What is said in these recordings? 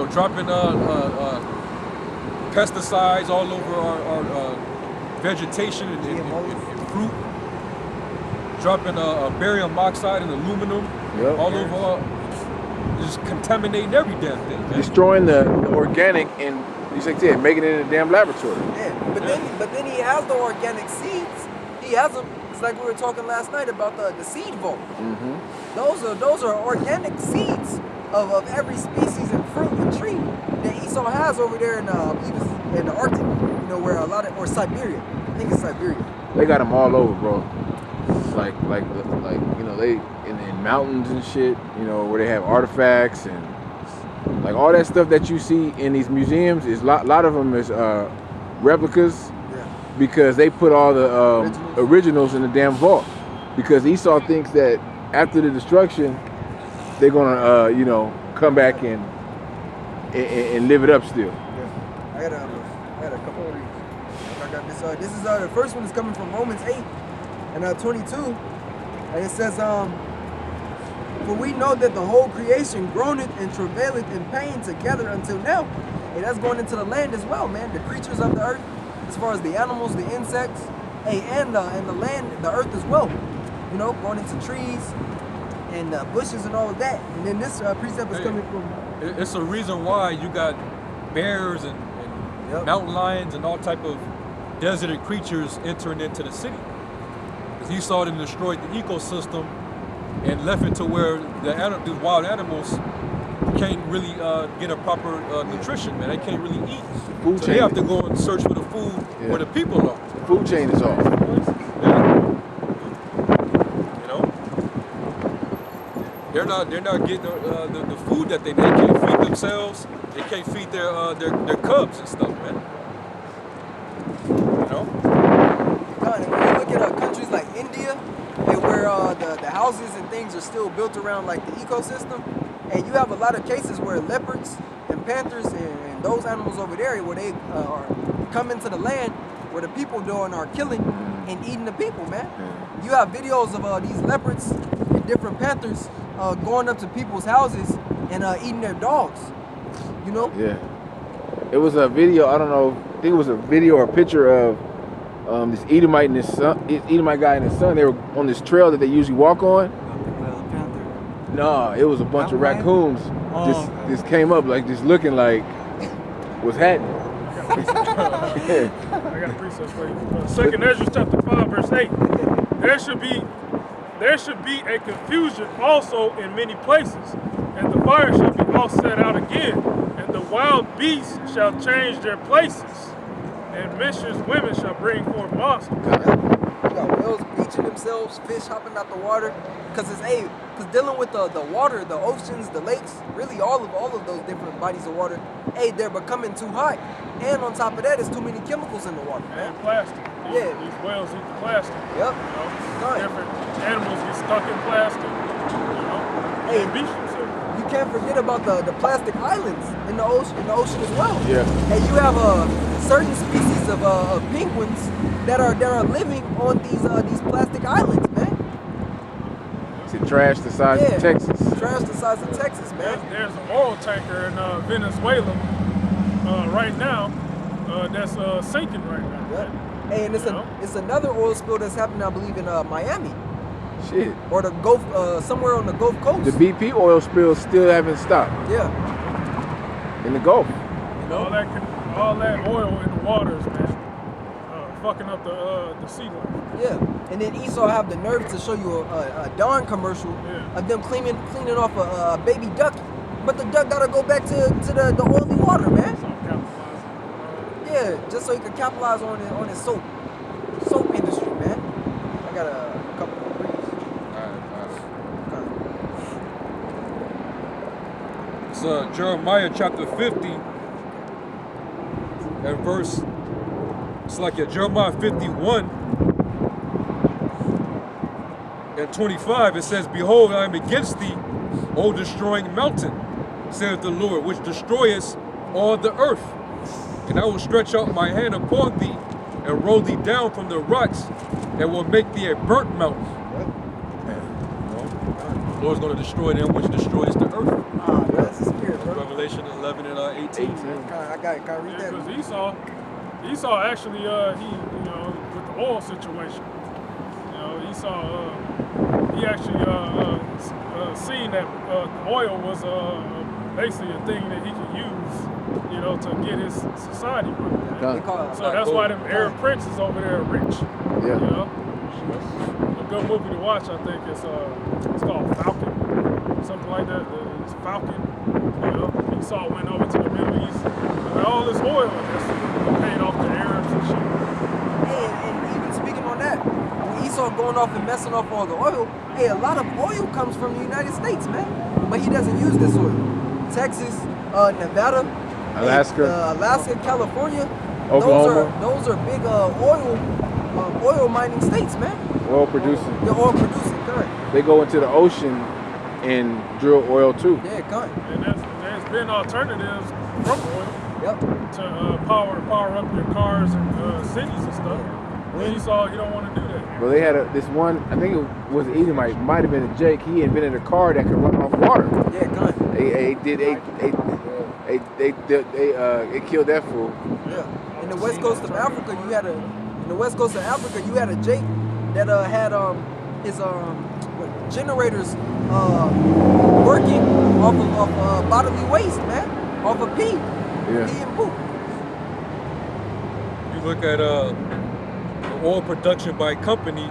dropping pesticides all over our vegetation and fruit, dropping barium oxide and aluminum all over, just contaminating every damn thing, man. Destroying the organic and, like you said, making it in a damn laboratory. Yeah, but then he has the organic seeds. He has them. It's like we were talking last night about the seed vault. Those are organic seeds of every species and fruit and tree that Esau has over there in I believe it's in the Arctic, where a lot of, or Siberia. I think it's Siberia. They got them all over, bro. Like they in mountains and shit, where they have artifacts and like all that stuff that you see in these museums is lot of them is replicas, because they put all the originals in the damn vault, because Esau thinks that after the destruction they're gonna come back and live it up still. Yeah, I got a couple of these. I got this. This is the first one is coming from Romans 8 and 22, and it says, "For we know that the whole creation groaneth and travaileth in pain together until now." Hey, that's going into the land as well, man. The creatures of the earth, as far as the animals, the insects, and the land, the earth as well. Going into trees and bushes and all of that. And then this precept is coming from. It's a reason why you got bears and mountain lions and all type of deserted creatures entering into the city. Because Esau then destroyed the ecosystem and left it to where the wild animals can't really get a proper nutrition, man. They can't really eat. Food so chain. They have to go and search for the food where the people are. The food chain is off. They're not getting the food that they need. They can't feed themselves. They can't feed their cubs and stuff, man. And when you look at countries like India, and where the houses and things are still built around like the ecosystem, and you have a lot of cases where leopards and panthers and those animals over there, where they come into the land where the people are killing and eating the people, man. You have videos of these leopards and different panthers going up to people's houses and eating their dogs. Yeah. It was a video. I don't know. I think it was a video or a picture of this Edomite and his son. Edomite guy and his son. They were on this trail that they usually walk on. No, it was a bunch of raccoons. Just came up just looking like what's happening. I got a precept for you. Second Ezra chapter 5 verse 8. There should be a confusion also in many places, and the fire shall be all set out again, and the wild beasts shall change their places, and mischievous women shall bring forth monsters. You got whales beaching themselves, fish hopping out the water, because dealing with the water, the oceans, the lakes, really all of those different bodies of water, they're becoming too hot, and on top of that, there's too many chemicals in the water, man. And plastic. These whales eat plastic. Yep. Different animals get stuck in plastic. And beach themselves. You can't forget about the plastic islands in the ocean as well. Yeah. And you have certain species of penguins that are living on these plastic islands, man. It's trash the size of Texas. Trash the size of Texas, man. There's an oil tanker in Venezuela right now that's sinking right now. Yep. Hey, and it's another oil spill that's happening, I believe, in Miami. Shit. Or the Gulf, somewhere on the Gulf Coast. The BP oil spills still haven't stopped. Yeah. In the Gulf. All that oil in the waters, man, fucking up the sea life. Yeah. And then Esau have the nerve to show you a Dawn commercial of them cleaning off a baby duck, but the duck gotta go back to the oily water, man. Yeah, just so he could capitalize on his soap industry, man. I got a couple of reads. All right. It's Jeremiah chapter 50 and verse. It's like Jeremiah 51 and 25. It says, "Behold, I am against thee, O destroying mountain, saith the Lord, which destroyest all the earth. And I will stretch out my hand upon thee, and roll thee down from the rocks, and will make thee a burnt mountain." The Lord's going to destroy them which destroys the earth. That's the spirit, bro. Revelation 11 and 18. I got to read that. Because Esau actually, with the oil situation, Esau, he actually seen that oil was basically a thing that he could use, to get his society running. So that's why them Arab princes over there are rich. Yeah. A good movie to watch, I think, it's called Falcon, something like that. It's Falcon. Esau went over to the Middle East, and all this oil that's paid off the Arabs and shit. Hey, and even speaking on that, when Esau going off and messing off all the oil, hey, a lot of oil comes from the United States, man. But he doesn't use this oil. Texas, Nevada, Alaska, California, Oklahoma. Those are big oil mining states, man. Oil producing. They're oil producing, correct. They go into the ocean and drill oil too. Yeah, correct. And there's been alternatives from oil Yep. to power up your cars and cities and stuff. When Esau, he don't want to do that. But they had this one, I think it was Edomite, might have been a Jake. He invented a car that could run off water. Yeah, correct. They killed that fool. Yeah. In the west coast of Africa, you had a Jake that had his generators working off of bodily waste, man, off of pee and poop. You look at the oil production by company,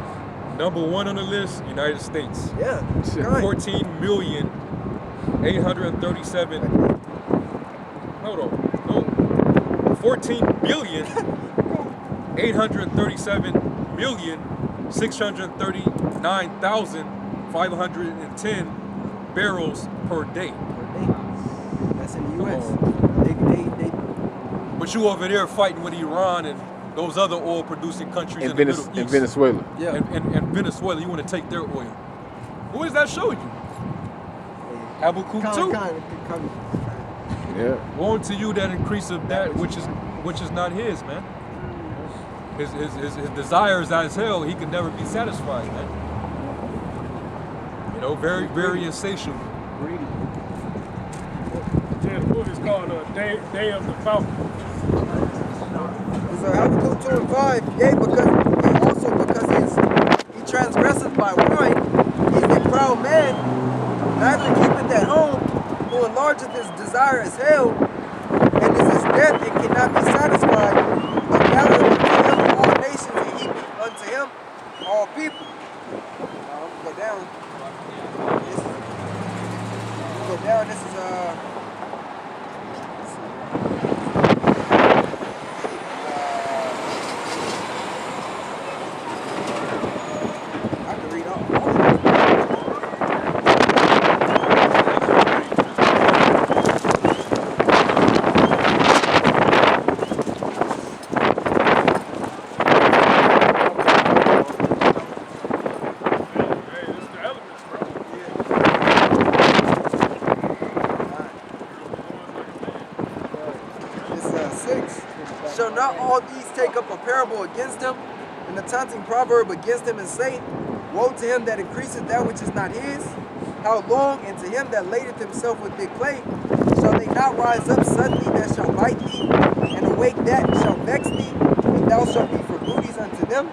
number one on the list, United States. Yeah, 14,837,639,510 barrels per day. That's in the U.S. But you over there fighting with Iran and those other oil-producing countries in the Middle East. In Venezuela. Yeah. And Venezuela, you want to take their oil. Who does that show you? Habakkuk 2. Yeah. Woe to you that increase of that which is not his, man. His desires as hell, he can never be satisfied, man. Very, very insatiable. Yeah, the movie is called Day of the Falcon. So Habakkuk 2 and 5, because he transgresseth by wine, he's a proud man, neither keepeth at home, who enlargeth his desire as hell, and is his death, and cannot be satisfied, but gathereth unto him all nations, and heapeth unto him all people. Now, I'm gonna go down. This is I can read all of it. Hey, it's the elements, bro. It's 6. Shall not all these take up a parable against him, and a taunting proverb against him, and say, Woe to him that increaseth that which is not his? How long? And to him that ladeth himself with big clay, shall they not rise up suddenly that shall bite thee, and awake that shall vex thee, and thou shalt be for booties unto them?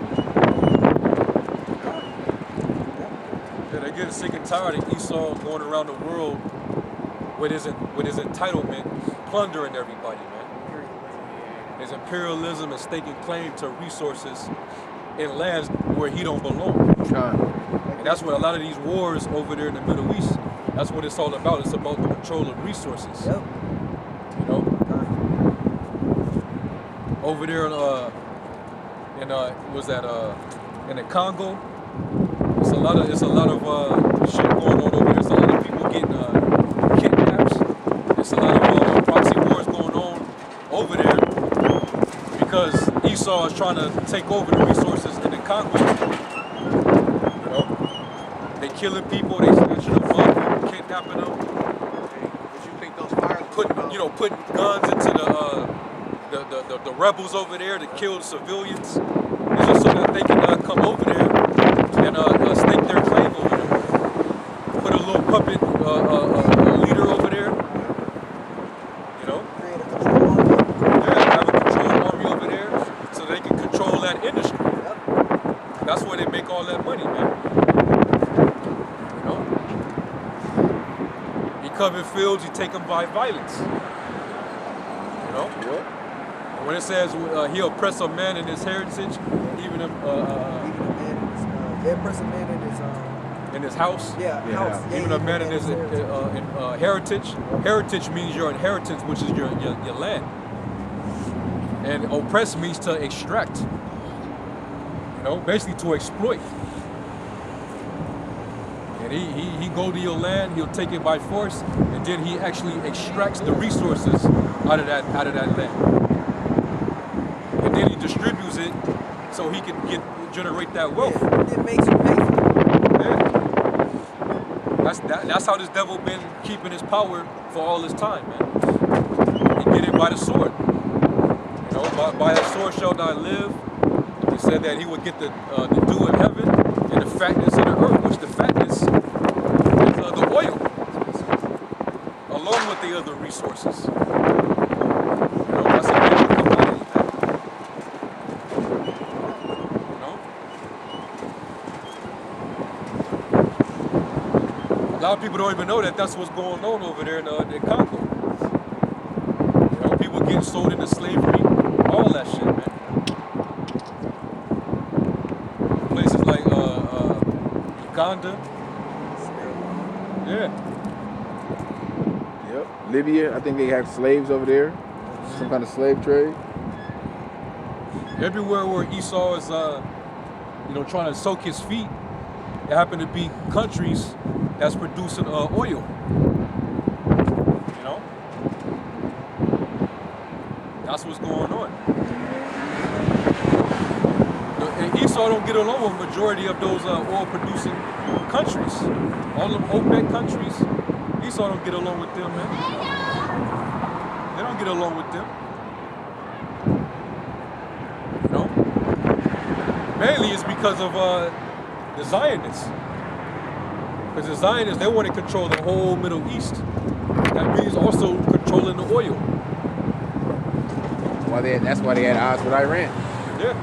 Yeah, they're getting sick and tired of Esau going around the world with his entitlement, plundering everybody, man. His imperialism and staking claim to resources in lands where he don't belong. And that's what a lot of these wars over there in the Middle East, that's what it's all about. It's about the control of resources. Yep. Over there in the Congo, it's a lot of shit going on over there. There's a lot of people getting kidnapped. There's a lot of proxy wars going on over there because Esau is trying to take over the resources in the Congo. They killing people, they snatching them up, kidnapping them. What you think those fires Putting guns into the rebels over there to kill the civilians. It's just so that they can come over there and stake their claim over there. Put a little puppet leader over there, create a control army. Yeah, have a control army over there so they can control that industry. Yep. That's where they make all that money, man. You know? He cover fields, he take them by violence. You know? Yep. When it says he oppress a man in his heritage, even Even a man in his, they oppress a man in his house, yeah, house. Yeah, even a man in his heritage. heritage. Heritage means your inheritance, which is your land. And oppress means to extract. You know, basically to exploit. And he go to your land, he'll take it by force, and then he actually extracts the resources out of that land. And then he distributes it so he can generate that wealth. Yeah, it makes you pay for it. Yeah. That's how this devil been keeping his power for all this time, man. He get it by the sword. You know, by that sword shall thou live. He said that he would get the dew of heaven and the fatness of the earth, which the fatness is the oil, along with the other resources. You know, that's a major commodity, man. You know? A lot of people don't even know that that's what's going on over there in Congo. You know, people getting sold into slavery, all that shit, man. Places like Uganda. Yeah. Yep. Libya, I think they have slaves over there. Some kind of slave trade. Everywhere where Esau is, trying to soak his feet, there happen to be countries that's producing oil. You know, that's what's going on. And Esau don't get along with majority of those oil-producing countries. All them OPEC countries, Esau don't get along with them, man. They don't get along with them. You know, mainly it's because of the Zionists. Because the Zionists, they want to control the whole Middle East. That means also controlling the oil. That's why they had odds with Iran. Yeah.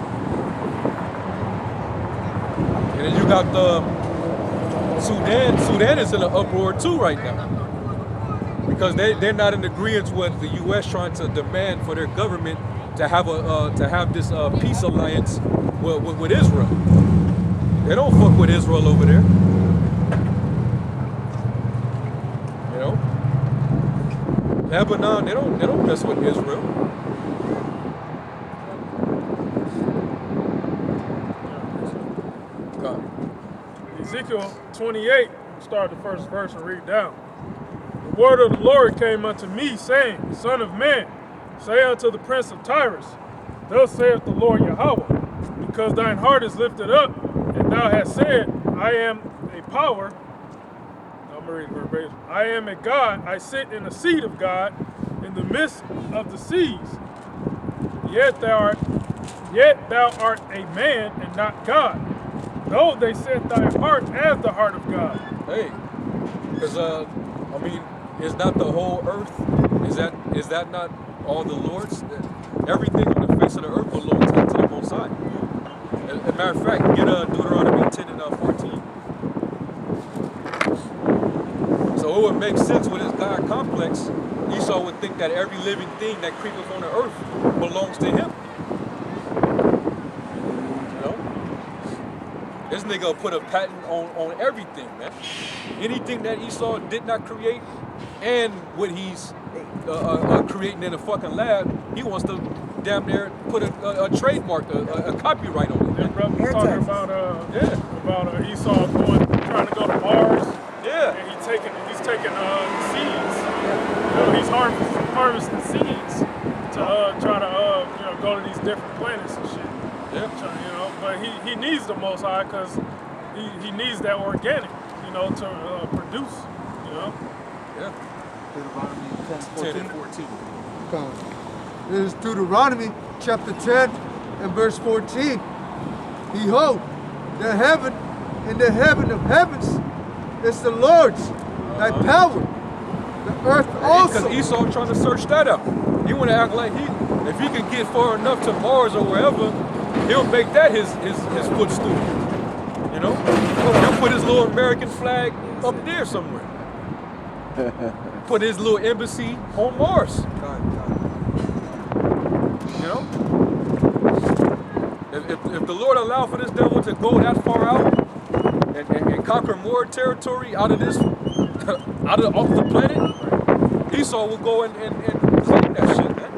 And then you got the Sudan. Sudan is in an uproar too right now. Because they're not in agreement with the U.S. trying to demand for their government to have this peace alliance with Israel. They don't fuck with Israel over there. You know, Lebanon, they don't mess with Israel. God. Ezekiel 28, start the first verse and read down. The word of the Lord came unto me, saying, Son of man, say unto the prince of Tyrus, Thus saith the Lord Yahweh, because thine heart is lifted up, and thou hast said, I am a power. I'm going to read verbatim. I am a God, I sit in the seat of God, in the midst of the seas. Yet thou art a man and not God. Though they set thy heart as the heart of God. Hey, because is not the whole earth? Is that not all the Lord's? Everything on the face of the earth belongs to the Most High. As a matter of fact, get Deuteronomy 10 and 14. So it would make sense with his God complex. Esau would think that every living thing that creepeth on the earth belongs to him. This nigga put a patent on everything, man. Anything that Esau did not create and what he's creating in a fucking lab, he wants to damn near put a trademark, a copyright on it. That brother was talking about Esau trying to go to Mars. Yeah. And he's taking seeds. You know, he's harvesting seeds to try to go to these different planets and shit. Yeah. But he needs the Most High because he needs that organic, to produce, Yeah. Deuteronomy 10, 14. Come. This is Deuteronomy chapter 10 and verse 14. Behold, the heaven and the heaven of heavens is the Lord's, thy power The earth Because also. Esau trying to search that out. He want to act like if he can get far enough to Mars or wherever, he'll make that his footstool. You know? He'll put his little American flag up there somewhere. Put his little embassy on Mars. You know? If the Lord allow for this devil to go that far out and conquer more territory out of this, off the planet, Esau will go and claim that shit, man.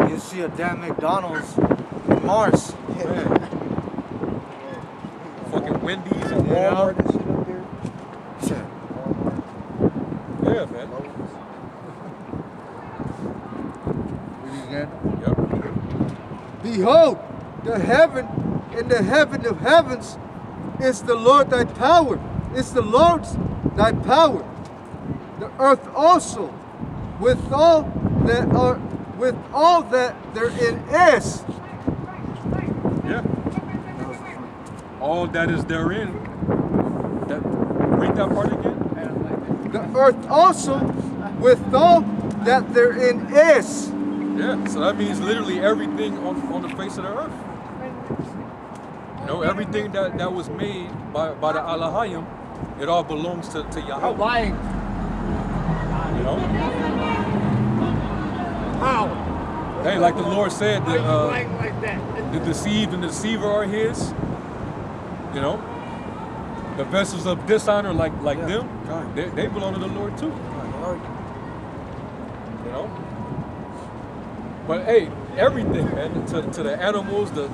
You see a damn McDonald's on Mars. Man. Fucking Wendy's and Walmart and shit up there. yeah, man. Read it again. Yep. Behold, the heaven and the heaven of heavens is the Lord thy power. It's the Lord's thy power. The earth also, with all that therein is. Yeah. All that is therein. Read that part again. The earth also, with all that therein is. Yeah. So that means literally everything on the face of the earth. You know, everything that was made by the Alahayim, it all belongs to Yahweh. You know? How? Hey, like the Lord said, the deceived and the deceiver are his. You know? The vessels of dishonor like them, they belong to the Lord too. You know? But hey, everything, man, to the animals, the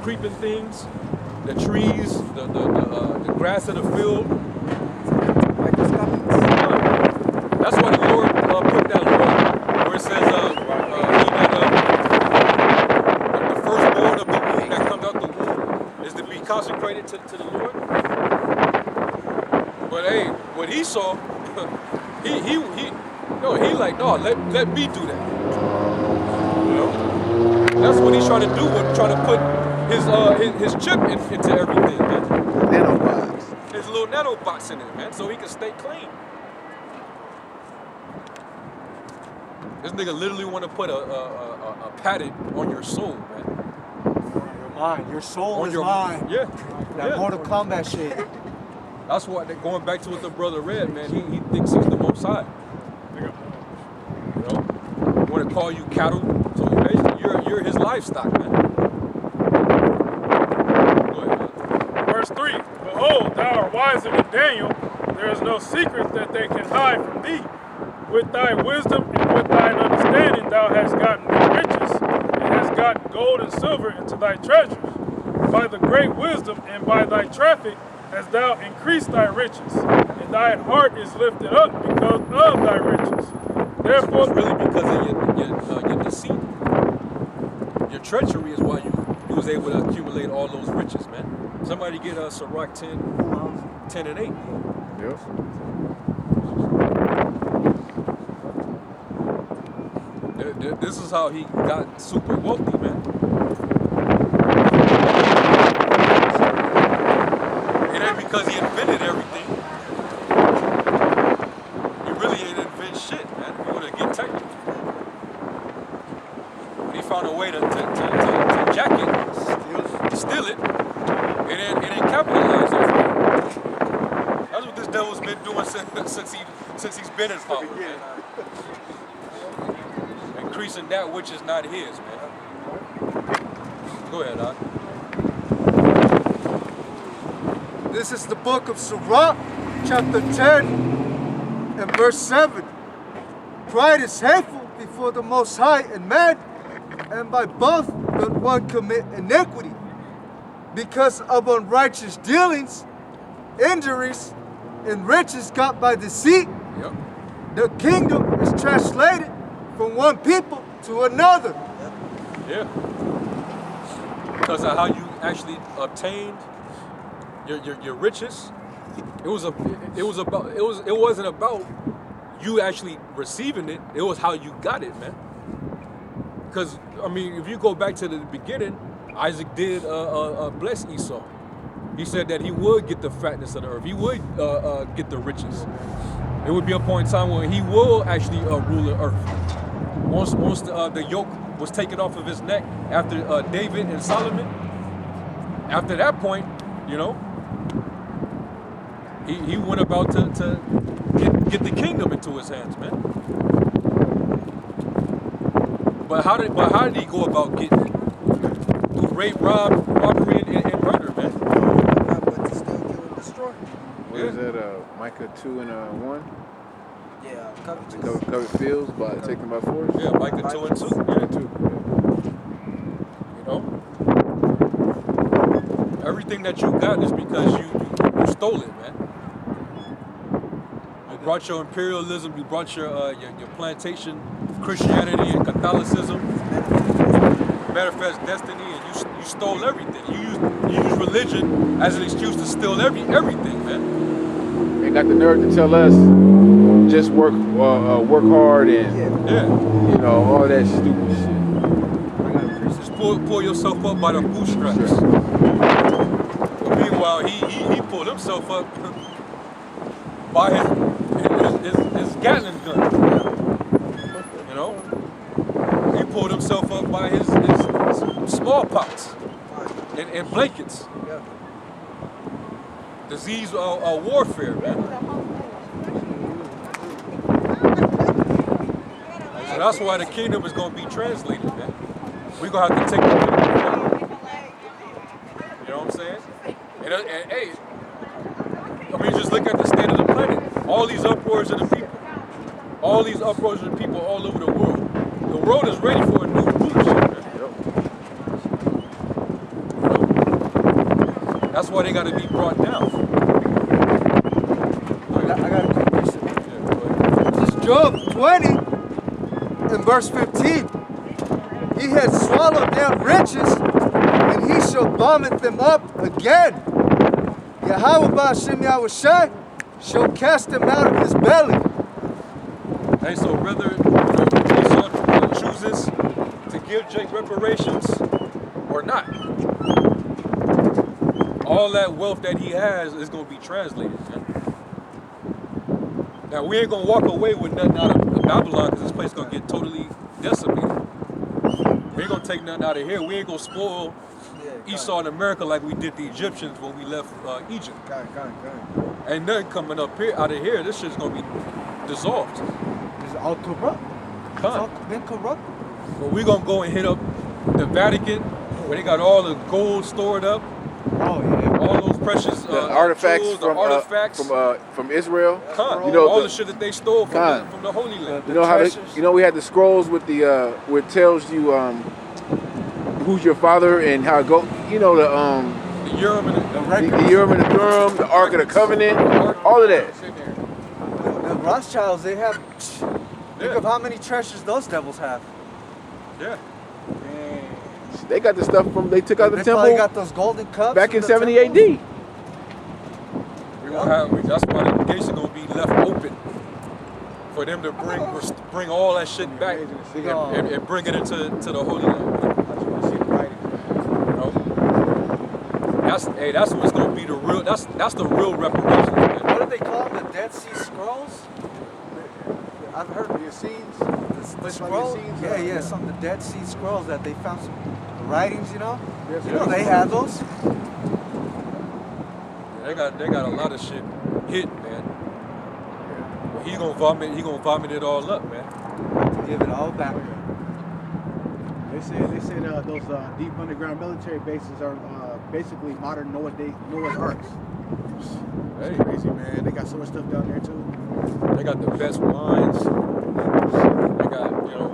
creeping things, the trees, the grass of the field. That's why the Lord put that law where it says, the firstborn of the womb that comes out the womb is to be consecrated to the Lord. But hey, what he saw, he like, no, let me do that. You know? That's what he's trying to do, trying to put his chip into everything, man. Nanobots. His little nanobots in it, man, so he can stay clean. This nigga literally want to put a patent on your soul, man. Your mind. Your soul On is your mine. Yeah. That yeah. Mortal Kombat shit. That's why, going back to what the brother read, man, he thinks he's the Most High. You know? He want to call you cattle, so basically you're his livestock, man. Go ahead, man. Verse 3, Behold, thou art wiser than Daniel. There is no secret that they can hide from thee. With thy wisdom and with thine understanding thou hast gotten riches, and hast gotten gold and silver into thy treasures. By the great wisdom and by thy traffic hast thou increased thy riches, and thy heart is lifted up because of thy riches. Therefore, It's really because of your deceit. Your treachery is why you was able to accumulate all those riches, man. Somebody get Sirach 10 and 8. Yep. This is how he got super wealthy, man. It ain't because he invented everything. He really ain't invent shit, man. If you want to get technical. But he found a way to jack it, to steal it, and then capitalize off it. That's what this devil's been doing since he's been in power, man. Increasing that which is not his, man. Go ahead, Doc. This is the book of Sirach, chapter 10, and verse 7. Pride is hateful before the Most High and man, and by both doth one commit iniquity. Because of unrighteous dealings, injuries, and riches got by deceit, Yep. the kingdom is translated from one people to another. Yeah. Because of how you actually obtained your riches. It wasn't about you actually receiving it. It was how you got it, man. Because I mean, if you go back to the beginning, Isaac did bless Esau. He said that he would get the fatness of the earth. He would get the riches. It would be a point in time where he will actually rule the earth. Once the yoke was taken off of his neck after David and Solomon, after that point, you know, he went about to get the kingdom into his hands, man. But how did he go about getting it? Through rape, robbery, and murder, man. But to still kill and destroy. What is that? Micah 2 and 1. Yeah, Covered fields by taken by force. Yeah, Micah 2 and 2. Yeah, 2. You know, everything that you got is because you stole it, man. You brought your imperialism, you brought your plantation Christianity and Catholicism, manifest destiny, and you stole everything. You use religion as an excuse to steal everything, man. They got the nerve to tell us just work hard and you know all that stupid shit. Just pull yourself up by the bootstraps. But meanwhile, he pulled himself up by his Gatling gun. You know, he pulled himself up by his smallpox and blankets. Disease warfare, man. So that's why the kingdom is going to be translated, man. We're going to have to take the kingdom. You know what I'm saying? And hey, I mean, just look at the state of the planet. All these uproars of the people. All these uproars of the people all over the world. The world is ready for a new rulership, man. You know? That's why they got to be brought down. I got a quick question. This is Job 20 in verse 15. He had swallowed their riches, and he shall vomit them up again. Yahweh Ba'Shem Yahushai shall cast them out of his belly. Hey, so whether Esau chooses to give Jake reparations or not, all that wealth that he has is going to be translated, man. Now, we ain't going to walk away with nothing out of Babylon because this place is going to get totally decimated. We ain't going to take nothing out of here. We ain't going to spoil Esau in America like we did the Egyptians when we left Egypt. Ain't nothing coming up here out of here. This shit's going to be dissolved. It's all corrupt. It's all been corrupt. But we going to go and hit up the Vatican where they got all the gold stored up. Oh, yeah. All those precious artifacts tools, from artifacts from Israel. You know, all the shit that they stole from the Holy Land. You know how we had the scrolls with the where it tells you who's your father and how it go. You know the Urim and the Urim and the Thummim, the Ark of the Covenant, all of that. The Rothschilds, they have. Think of how many treasures those devils have. Yeah. They got the stuff from they took out the They temple. probably got those golden cups back in the 70 temples. AD. We gonna have, that's why the gates are gonna be left open for them to bring all that shit back and bring it into the Holy Land. You know? That's what's gonna be the real. That's the real reparations, man. What do they call them? The Dead Sea Scrolls? I've heard of Your scenes? the scrolls. Yeah, some of the Dead Sea Scrolls that they found some writings, you know? You know, they have those. Yeah, they got a lot of shit hidden, man. But he gonna vomit it all up, man. To give it all back. They say those deep underground military bases are basically modern Noah's Arks. Hey, Crazy, man. They got so much stuff down there too. they got the best wines. They got, you know.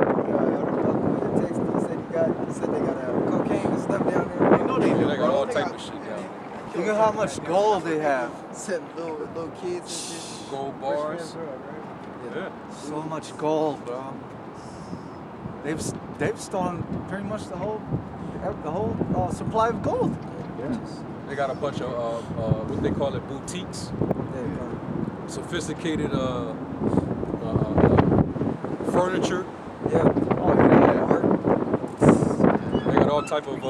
He said they got cocaine and stuff down there. You know they do, They got all bro. type of shit down there. Think of how much gold they have. Said little kids and shit. Gold bars. Yeah. So much gold, bro. They've stolen pretty much the whole supply of gold. They got a bunch of what they call it, boutiques, sophisticated furniture. They got all type of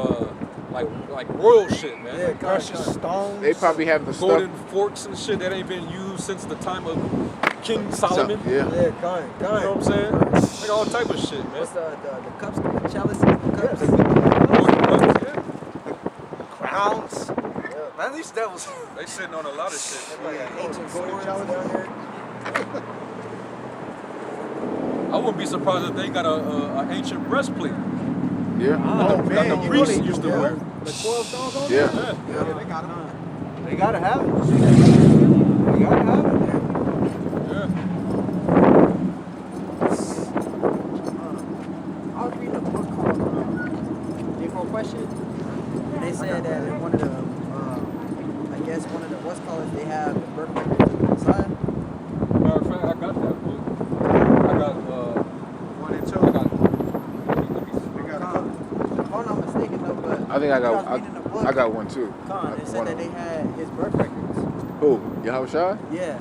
like royal shit, man. Precious stones. They probably have the Golden stuff. forks and shit that ain't been used since the time of King Solomon. Yeah. Yeah, kind. You know what I'm saying? Like all type of shit, man. What's the cups, the chalices, the cups? Crowns. Man, these devils. They sitting on a lot of shit. Like ancient swords down there. I wouldn't be surprised if they got a ancient breastplate. Yeah. Oh That man, the you priests really used to do. wear. The 12 stones on Yeah. there? Yeah. Yeah, they got them. They gotta have it. They gotta have it. Yeah. I was reading a book called Negro Question. And they said that in one of the, I guess one of the what's called they have the birth records of the Messiah. Matter of fact, I got that book. I got 1 and 2. I got They got a couple. If I'm not mistaken though, but I think I when was reading the book, I got one too. They said that they had his birth records. Who? Yahweh Shai? Yeah.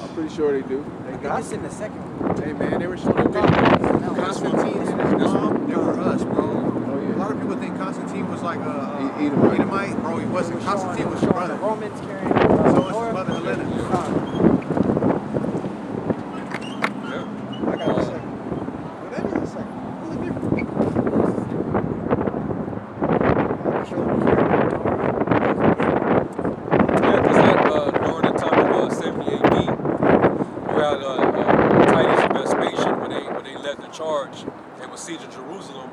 I'm pretty sure they do. I think it's in the second one. Hey man, they were showing the pictures. Constantine and his mom, they were us, bro. Oh A lot yeah. of people think Constantine was like a Edomite. Edomite. Bro, he wasn't. Constantine was his showing the brother. Romans carrying So was his Torah. mother Helena. yeah. I got a second. Well, that is a second. That's a different. Yeah, because during the time of 70 AD, you had Titus Vespasian when they led the charge and was sieging Jerusalem.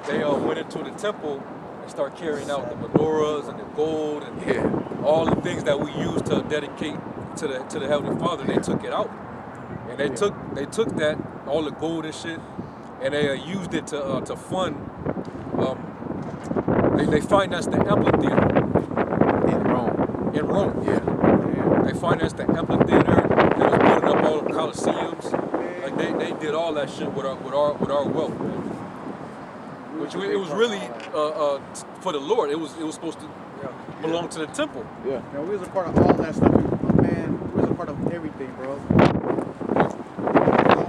They went into the temple and started carrying out the menorahs and the gold and Yeah. all the things that we use to dedicate to the Heavenly Father. They took it out, and they took that all the gold and shit, and they used it to fund. They financed the amphitheater In Rome. in Rome. Yeah. They financed the amphitheater. They was building up all the coliseums. Like they did all that shit with our wealth, man. Which it was really for the Lord. It was supposed to belong to the temple. Yeah. Man, we was a part of all that stuff. Man, we was a part of everything, bro.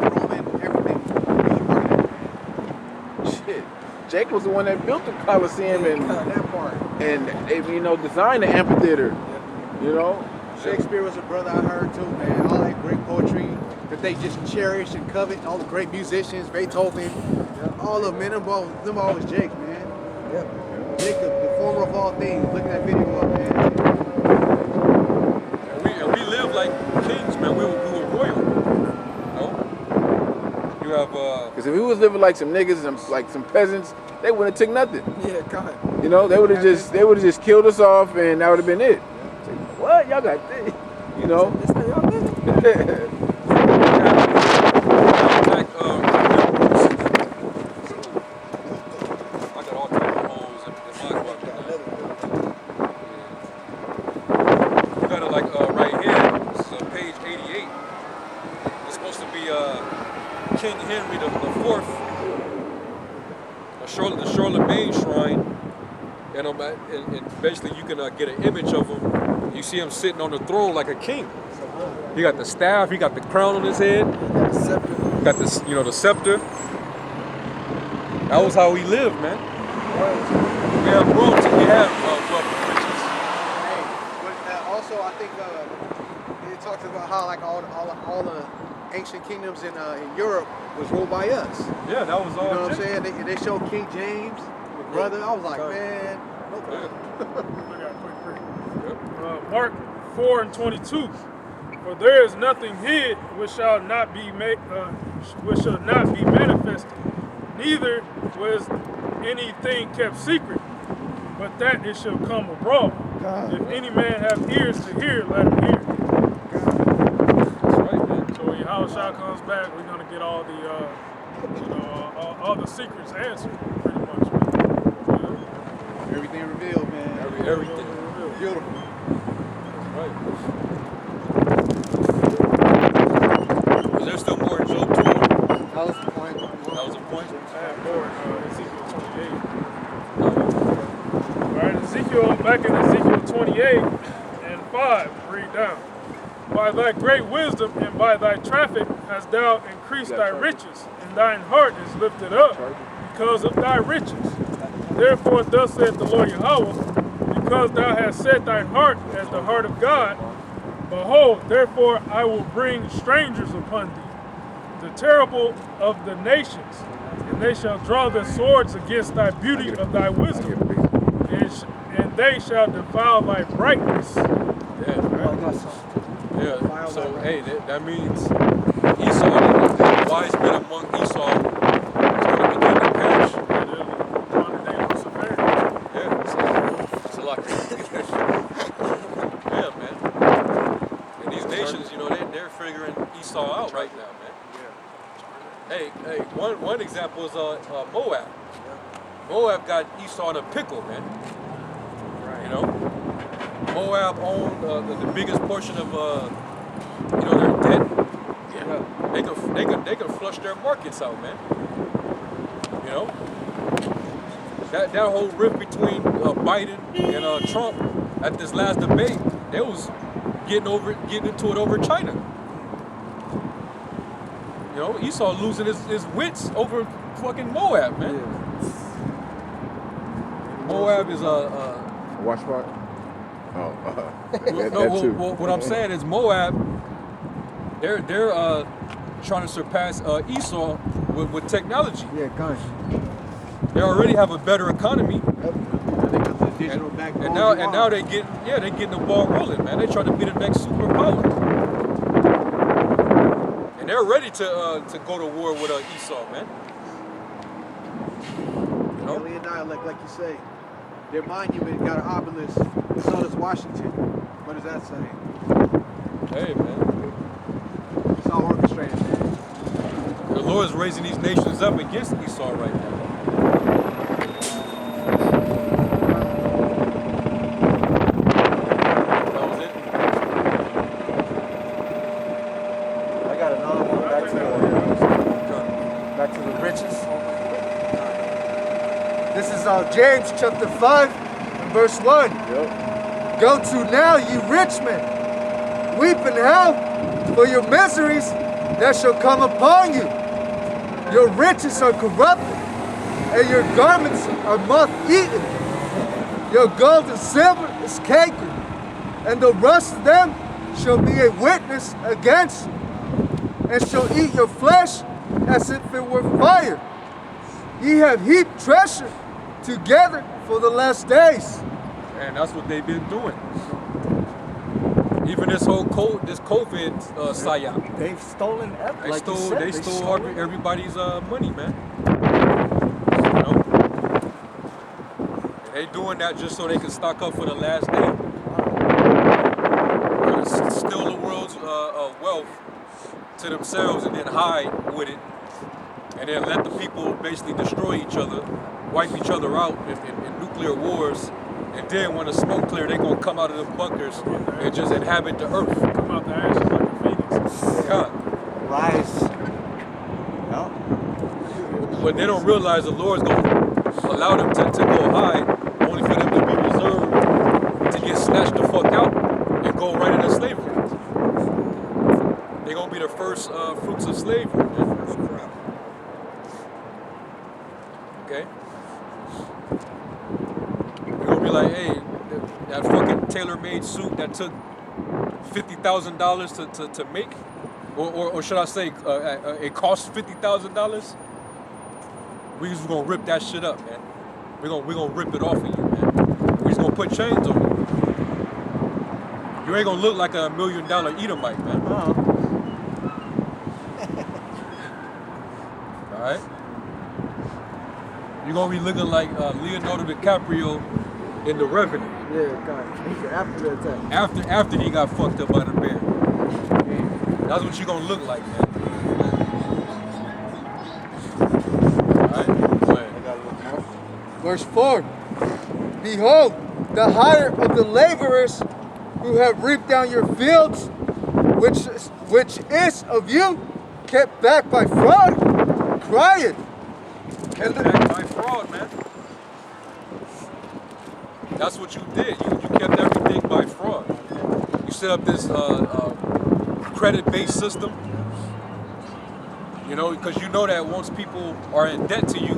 Roman, everything. We was a part of that. Shit. Jake was the one that built the Colosseum and That part. they, designed the amphitheater. You know? Shakespeare was a brother I heard too, man. All that great poetry that they just cherish and covet. All the great musicians, Beethoven, all of them, man. Them all was Jake, man. Yeah. Jake, the former of all things. Look at that video up, man. And we lived like kings, man. We were royal. You know? You have Because if we was living like some niggas and like some peasants, they wouldn't have took nothing. Yeah, God. You know, they would have just killed us off and that would have been it. Say, what? Y'all got this? You know? This how y'all living? like I got all types of holes in my bucket. You got it like right here. This is page 88. It's supposed to be King Henry the Fourth, the Charlemagne shrine, and basically you can get an image of him. You see him sitting on the throne like a king. He got the staff, he got the crown on his head, Got the scepter. got the the scepter. That was how he lived, man. We have royalty, we have wealth and riches. Hey, but also I think it talks about how like all the ancient kingdoms in Europe was ruled by us. Yeah, that was all. You know what I'm Jake. saying? They showed King James, the brother. I was like, man, no Yeah. problem. I got a quick break. Yep. Mark 4:22. For there is nothing hid which shall not be manifested, neither was anything kept secret, but that it shall come abroad. If any man have ears to hear, let him hear. That's right, man. So when Yahushua comes back, we're gonna get all the all the secrets answered, pretty much. Man. Everything revealed, man. Everything. Beautiful. Right. Was there still more in Job 2? That was the point. That was a point? I have more in Ezekiel 28. All right, Ezekiel, back in Ezekiel 28 and 5, read down. By thy great wisdom and by thy traffic hast thou increased thy riches, and thine heart is lifted up because of thy riches. Therefore, thus saith the Lord Yahweh, because thou hast set thine heart as the heart of God, Behold, therefore I will bring strangers upon thee, the terrible of the nations, and they shall draw their swords against thy beauty of thy wisdom, and they shall defile thy brightness. Yeah, Oh, I got some. yeah. So hey, that means Esau, the wise men among Esau, is going to begin to perish. Yeah, it's a lot. Yeah, man. And these nations, you know, they're figuring Esau out right now, man. Hey, one example is Moab. Moab got Esau in a pickle, man. You know, Moab owned the biggest portion of you know, their debt. Yeah. They can flush their markets out, man. You know, that whole rift between Biden and Trump at this last debate, they was getting into it over China. You know, Esau losing his wits over fucking Moab, man. Moab is Watch part. Oh, well, what I'm saying is Moab, they're trying to surpass Esau with technology. Yeah, gosh. They already have a better economy, They got the digital backbone. and now they getting the ball rolling, man. They trying to be the next superpower, and they're ready to go to war with Esau, man. You know? Alien dialect, like you say. Their monument got an obelisk, and so does Washington. What does that say? Hey, man. It's all orchestrated, man. The Lord is raising these nations up against Esau right now. That was it. I got another one. Back to the riches. This is James chapter 5 and verse 1. Yep. Go to now, ye rich men, weep and howl for your miseries that shall come upon you. Your riches are corrupted, and your garments are moth-eaten. Your gold and silver is caked, and the rust of them shall be a witness against you, and shall eat your flesh as if it were fire. Ye have heaped treasure together for the last days. And that's what they've been doing. Even this whole COVID psyop. They've stolen everything. They stole everybody's money, man. You know? And they doing that just so they can stock up for the last day. Steal the world's wealth to themselves and then hide with it. And then let the people basically destroy each other, wipe each other out in nuclear wars. And then when the smoke clear, they're going to come out of the bunkers and just inhabit the earth. Come out the ashes like a phoenix. God. Rise. No. But they don't realize the Lord's going to allow them to go hide, only for them to be reserved to get snatched the fuck out and go right into slavery. They're going to be the first fruits of slavery. Okay? You're going to be like, hey, that fucking tailor-made suit that took $50,000 to make, or should I say, it cost $50,000. We just gonna rip that shit up, man. We're gonna rip it off of you, man. We just gonna put chains on you. You ain't gonna look like $1 million Edomite, man. All right. You're gonna be looking like Leonardo DiCaprio in The Revenant. Yeah, God. After the attack. After he got fucked up by the bear. That's what you're gonna look like, man. Alright, go ahead. Verse 4. Behold, the hire of the laborers who have reaped down your fields, which is of you, kept back by fraud, crieth. Kept back by fraud, man. That's what you did. You kept everything by fraud. You set up this credit-based system. You know, because you know that once people are in debt to you,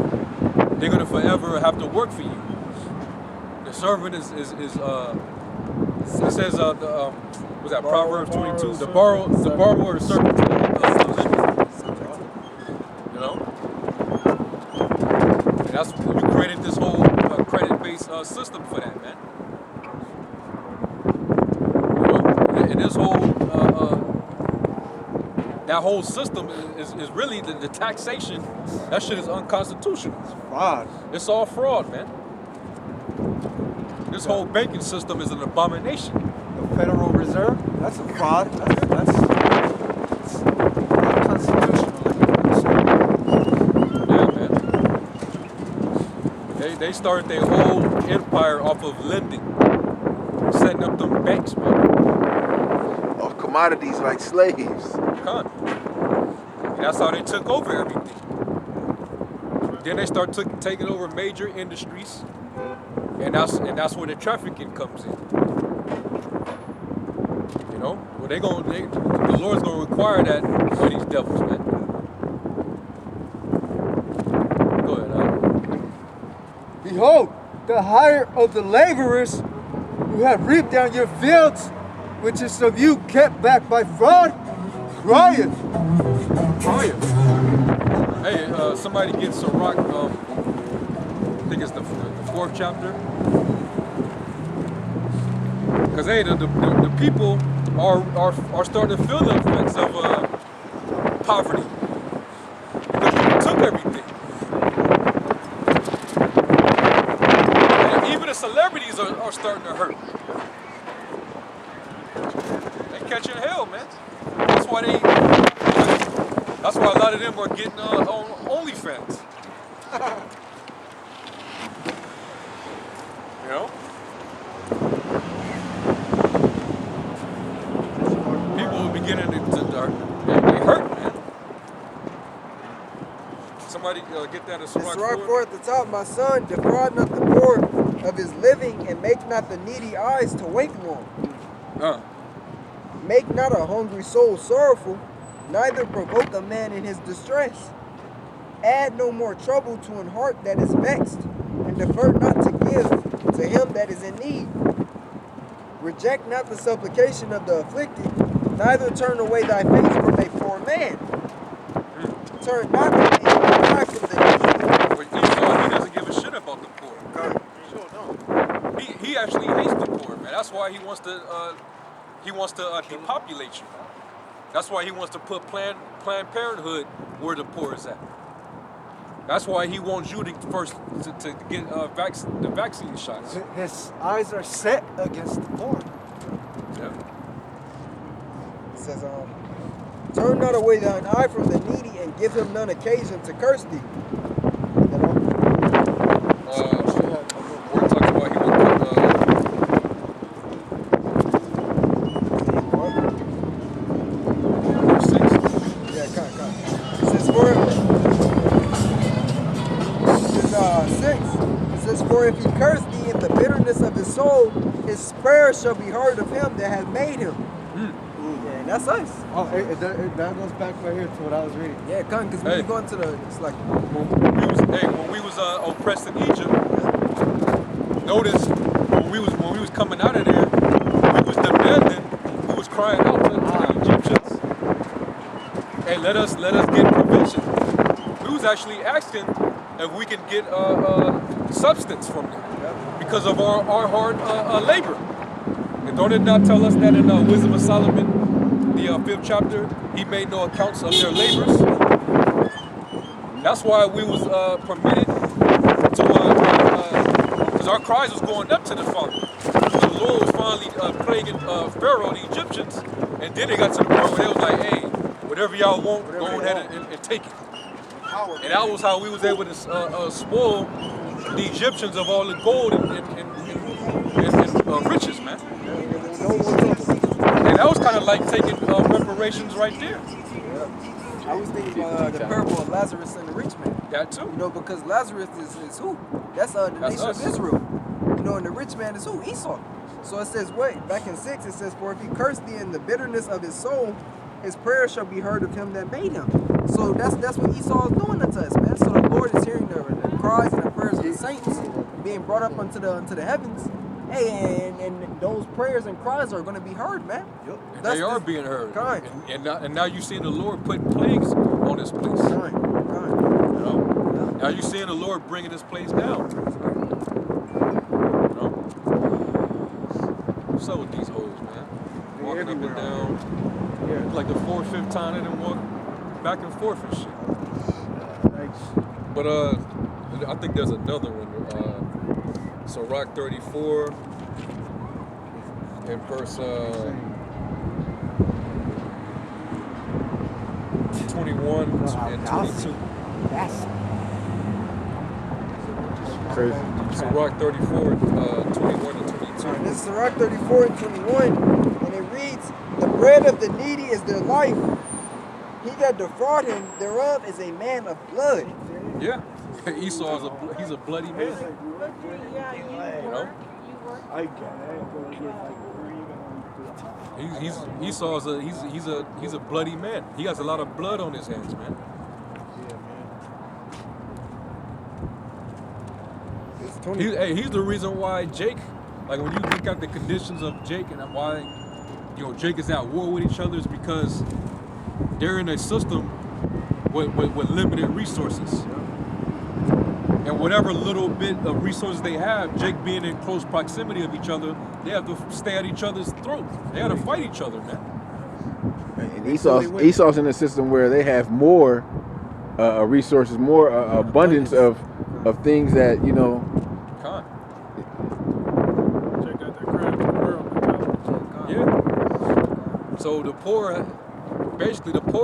they're gonna forever have to work for you. The servant is It says was that Proverbs 22? The borrower is servant to the lender. You know, and that's you created this whole credit-based system for that, man. You know, and this whole that whole system is really the taxation. That shit is unconstitutional. It's fraud. It's all fraud, man. This whole banking system is an abomination. The Federal Reserve, that's a fraud. That's unconstitutional. Yeah, man. They started their whole empire off of lending, setting up them banks, man. Of commodities like slaves. Con. And that's how they took over everything. Then they start taking over major industries, and that's where the trafficking comes in. You know, well the Lord's gonna require that for these devils, man. Go ahead, Behold, the hire of the laborers who have reaped down your fields, which is of you kept back by fraud, crieth. Hey, somebody get Sirach, I think it's the 4th chapter. Because hey, the people are starting to feel the effects of poverty. Because you took everything. And even the celebrities are starting to hurt. They catching hell, man. That's why a lot of them are getting on OnlyFans. You know? People are beginning to they hurt, man. Somebody get that in Sirach 4 at the top, my son, defraud not the poor of his living, and make not the needy eyes to wake long. Make not a hungry soul sorrowful, neither provoke a man in his distress. Add no more trouble to an heart that is vexed, and defer not to give to him that is in need. Reject not the supplication of the afflicted, neither turn away thy face from a poor man. Turn not thy eye from the needy. But Esau, he doesn't give a shit about the poor. He actually hates the poor, man. That's why he wants to depopulate you. That's why he wants to put Planned Parenthood where the poor is at. That's why he wants you to first to get the vaccine shots. His eyes are set against the poor. Yeah. It says, turn not away thine eye from the needy, and give him none occasion to curse thee. You know? Where it talks about he will put 6. Yeah, come. It says, for if he curse thee in the bitterness of his soul, his prayer shall be heard of him that hath made him. Yeah, and that's us. Oh, that goes back right here to what I was reading. Yeah, come, because when you go into it's like when we was oppressed in Egypt, notice when we was coming out of there, we was demanding, we was crying out to the Egyptians, hey, let us get provision. We was actually asking if we can get substance from them because of our hard labor. And don't it not tell us that in Wisdom of Solomon, the 5th chapter, he made no accounts of their labors? That's why we was permitted to, because our cries was going up to the Father. The Lord was finally plaguing Pharaoh, the Egyptians, and then they got to the point where they was like, hey, whatever y'all want, go ahead and take it. And that was how we was able to spoil the Egyptians of all the gold and riches, man. And that was kind of like taking reparations right there. I was thinking about the parable of Lazarus and the rich man. That too. You know, because Lazarus is who? That's the nation us. of Israel. You know, and the rich man is who? Esau. So it says, wait, back in 6, it says, for if he curse thee in the bitterness of his soul, his prayer shall be heard of him that made him. So that's what Esau is doing unto us, man. So the Lord is hearing the cries and the prayers of the saints being brought up unto the heavens. Hey, and those prayers and cries are going to be heard, man. Yep. And they are being heard. Kind. And now you're seeing the Lord put plagues on this place. Kind. You know? Now you're seeing the Lord bringing this place down. You know? What's up with these hoes, man? Walking up and down. Yeah. Like the 4th, 5th time they done walk back and forth and shit. But I think there's another one. So Rock 34 in verse 21 and 22. Crazy. So Rock 34, 21 and 22. This is Sirach 34 and 21, and it reads, "The bread of the needy is their life. He that defraud him thereof is a man of blood." Yeah, Esau is he's a bloody man. You know, Esau's he's a bloody man. He has a lot of blood on his hands, man. He's the reason why Jake, like when you look at the conditions of Jake and why, Jake is at war with each other is because they're in a system with limited resources. And whatever little bit of resources they have, Jake being in close proximity of each other, they have to stay at each other's throats. They have to fight each other, man. And Esau's in a system where they have more resources, more abundance of things that Con. Check out that crap in the world. Yeah. So the poor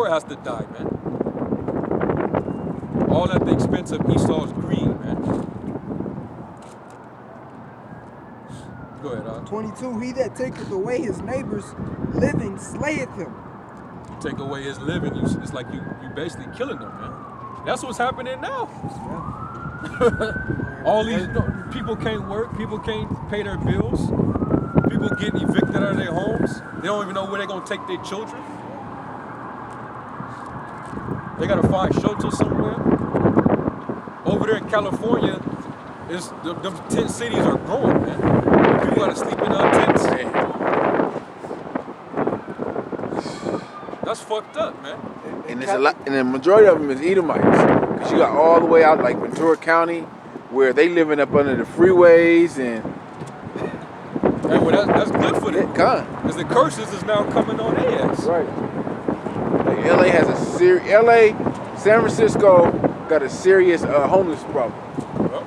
has to die, man. All at the expense of Esau's greed, man. Go ahead, 22, "He that taketh away his neighbor's living slayeth him." Take away his living, it's like you basically killing them, man. That's what's happening now. All these people can't work, people can't pay their bills, people getting evicted out of their homes. They don't even know where they're gonna take their children. They gotta find shelter somewhere. Over there in California, them tent cities are growing, man. People gotta sleep in tents. That's fucked up, man. And it's a lot, and the majority of them is Edomites, because you got all the way out like Ventura County, where they living up under the freeways and. Hey, well, that's good for them. Because the curses is now coming on their ass. Right. Like LA has a San Francisco got a serious homeless problem. Well,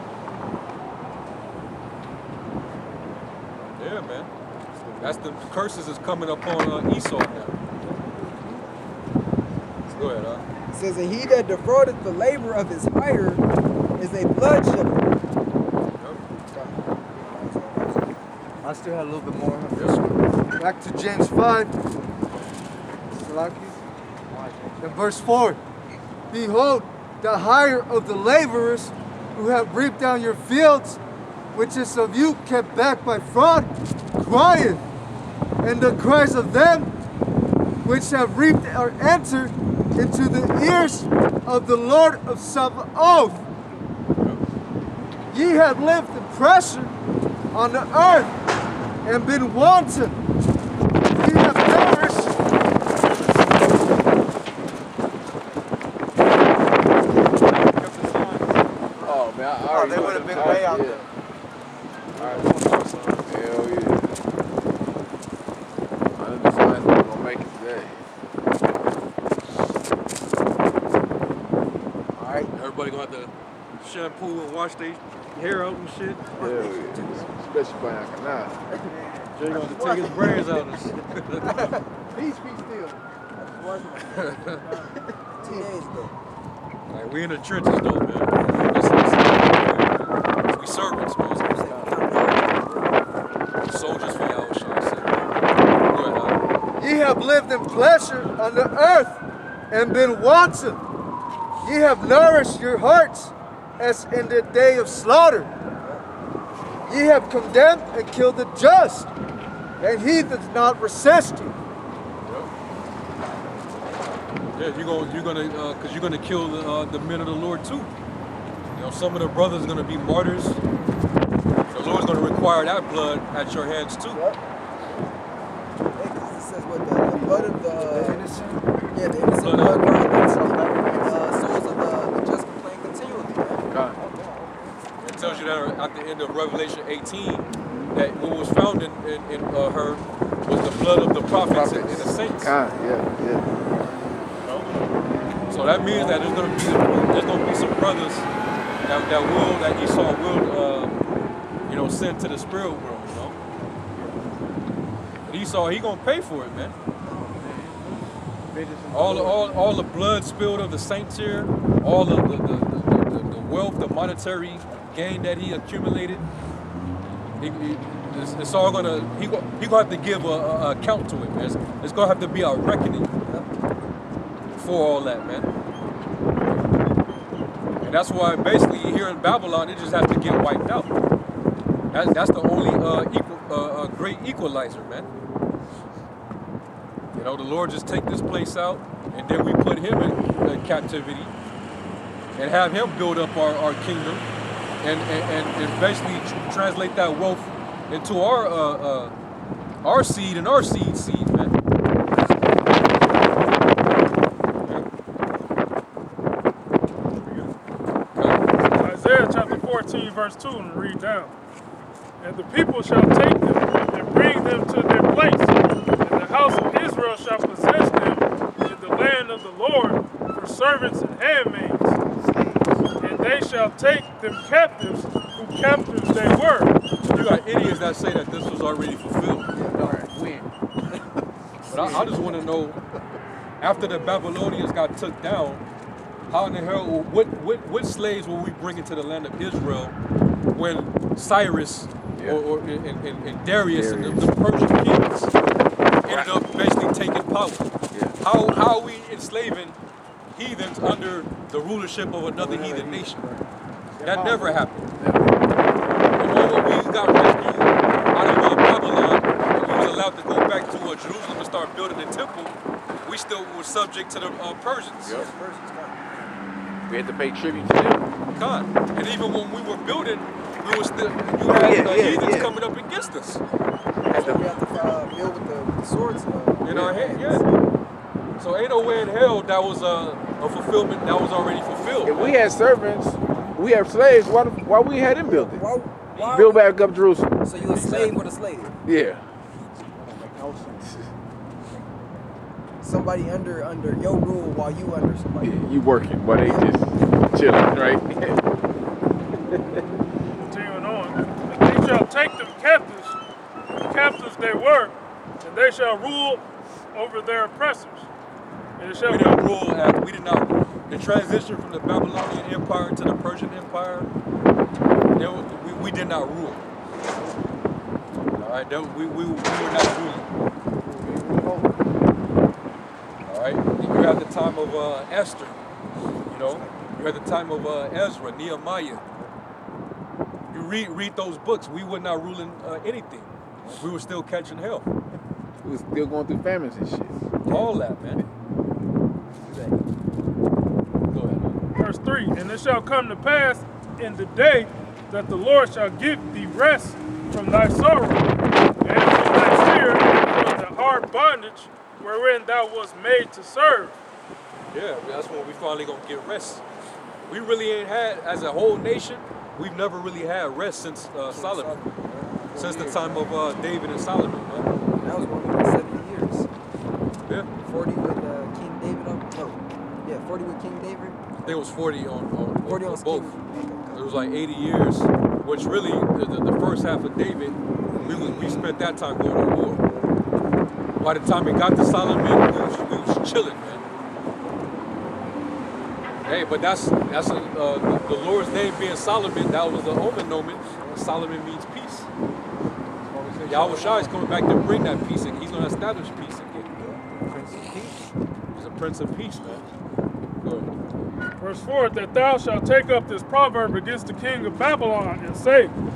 yeah, man. That's the curses is coming up on Esau now. Go ahead, It says, "And he that defraudeth the labor of his hire is a blood shepherd." I still had a little bit more. Yes, sir. Back to James 5. In verse 4. "Behold, the hire of the laborers who have reaped down your fields, which is of you kept back by fraud, crieth, and the cries of them which have reaped are entered into the ears of the Lord of Sabaoth. Ye have lived in pressure on the earth and been wanton. Ye have nourished They would have been way out there. Hell yeah. I know the signs we're gonna make it today. Alright, everybody gonna have to shampoo and wash their hair out and shit. Hell yeah. Especially by now. Jay gonna have to take his braids out and shit. peace be still. 2 days though. Like, we in the trenches though, man. We servants, man. Soldiers for Yahushua. Go ahead, Ye have lived in pleasure on the earth and been wanton. Ye have nourished your hearts as in the day of slaughter. Ye have condemned and killed the just, and he does not resist you. Yeah, you're gonna kill the men of the Lord too. Some of the brothers are gonna be martyrs. The Lord's gonna require require that blood at your hands too. Yep. Hey, 'cause it says what the blood of the innocent. Yeah, the innocent Blood blood violates the souls of the just complain continually. Man. God. It tells you that at the end of Revelation 18 that what was found in her was the blood of the prophets and the saints. God, yeah. So that means that there's gonna be some brothers that Esau will send to the spirit world, you know. But Esau, he gonna pay for it, man. All the blood spilled of the saints here, all of the wealth, the monetary gain that he accumulated, it's all gonna he gonna have to give a account to it, man. It's gonna have to be a reckoning for all that, man. And that's why basically here in Babylon it just has to get wiped out. That's the only great equalizer, man. You know, the Lord just take this place out, and then we put him in captivity, and have him build up our kingdom, and basically translate that wealth into our seed and our seed, man. Isaiah chapter 14, verse 2, and read down. And the people shall take them and bring them to their place, and the house of Israel shall possess them in the land of the Lord for servants and handmaids. And they shall take them captives, who captives they were. You got idiots that say that this was already fulfilled. When? But I just want to know, after the Babylonians got took down, how in the hell, what slaves were we bringing to the land of Israel when Cyrus and Darius and the Persian kings ended up basically taking power? Yeah. How are we enslaving heathens under the rulership of another heathen nation? That never happened. The moment we got rescued out of Babylon and we was allowed to go back to Jerusalem and start building the temple, we still were subject to the Persians. Yep. We had to pay tribute to them. God. And even when we were building, we were still heathens coming up against us. That's why we have to deal with the swords In our hand, So ain't no way in hell that was a fulfillment that was already fulfilled. If we had servants, we have slaves, why we had them build it? Why Build back up Jerusalem. So you a slave with a slave? Yeah. Somebody under your rule while you under somebody. You working, but they just chilling, right? Continuing on. And they shall take them captives they were, and they shall rule over their oppressors. And it shall We didn't rule we did not. The transition from the Babylonian Empire to the Persian Empire, we did not rule. All right, we were not ruling. All right, you're at the time of Esther, you know, you're at the time of Ezra, Nehemiah. You read those books, we were not ruling anything. We were still catching hell. We was still going through famines and shit. All that, man. Go ahead, man. Verse 3, and it shall come to pass in the day that the Lord shall give thee rest from thy sorrow, and from thy fear, and from the hard bondage wherein thou wast made to serve. Yeah, that's when we finally gonna get rest. We really ain't had, as a whole nation, we've never really had rest since Solomon. Since the time of David and Solomon, man. That was only 70 years. Yeah. 40 with King David on. No. Yeah, 40 with King David. I think it was 40 on 40 on both. King. It was like 80 years, which really, the first half of David, we spent that time going to war. By the time it got to Solomon, we was chilling, man. Hey, but that's the Lord's name being Solomon. That was the omen. Solomon means peace. Yahweh Shai is coming back to bring that peace, and he's going to establish peace again. Prince of Peace. He's a Prince of Peace, man. Go ahead. Verse 4, that thou shalt take up this proverb against the king of Babylon and say,